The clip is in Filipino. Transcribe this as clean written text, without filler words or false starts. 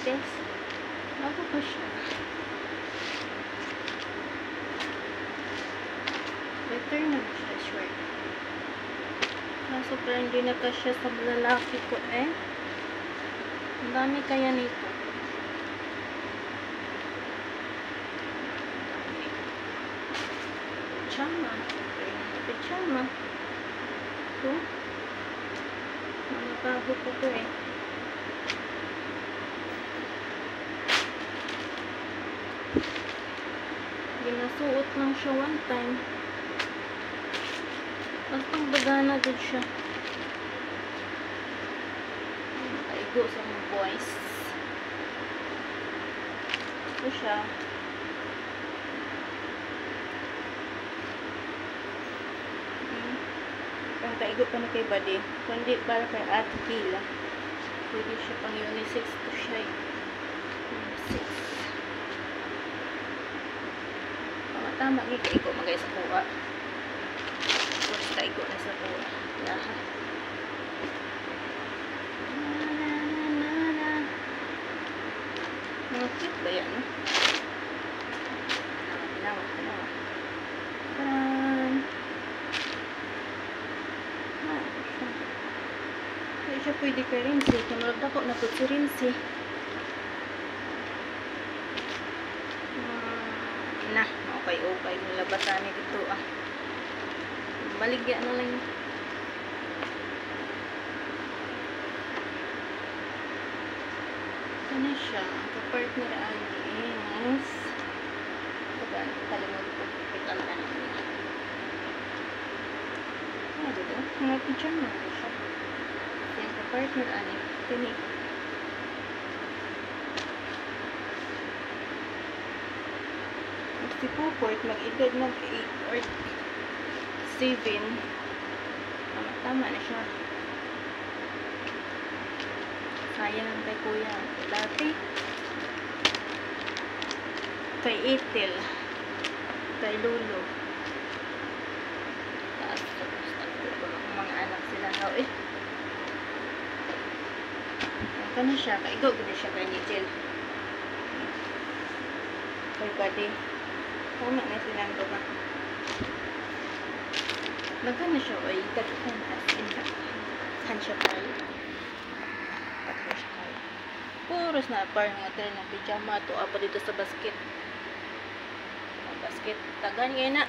guys. Bago pa siya. Better na siya short. Kaso parang hindi na kasya sa lalaki ko eh. Ang dami kaya nito. Pijama. Pijama. Ito. Mga bago ko to eh. Ginasuot lang siya one time. Tapos pang bagana din siya. Makaigo sa mga boys. Ito siya. Parang kaigo pa na kay body. Kundi para kay Ate Kila. Pwede siya pang unisex to siya eh. Unisex. Tama, kaigo magay sa kuha. Tapos kaigo na sa kuha. Lahat. Mga cute ba yan? Pinawa. Parang hindi siya pwede ka rinsi. Kamalagda ko na po si rinsi. Okay, nilabatan ni dito ah. Baligya na lang. Ano siya? Ka-partner is kalimod ko. Pital na naman. Ano dito? Mga pijama siya. Yan, ka-partner tinik. Si Puport, mag-edad ng 8 or 7. Tama na siya. Sayang kay kuya. Dati, kay Itil, kay Lulu. Tapos mga anak sila. Ito na siya. Kaigo, ganda siya kay Nichel. Kay Buddy. Tama na silang ba? Magkano siya o itakihan as in kan siya tayo. Takbo siya tayo. Puros na par mga tayo ng pijama. Tuwa pa dito sa basket. Basket. Tagan ngayon na.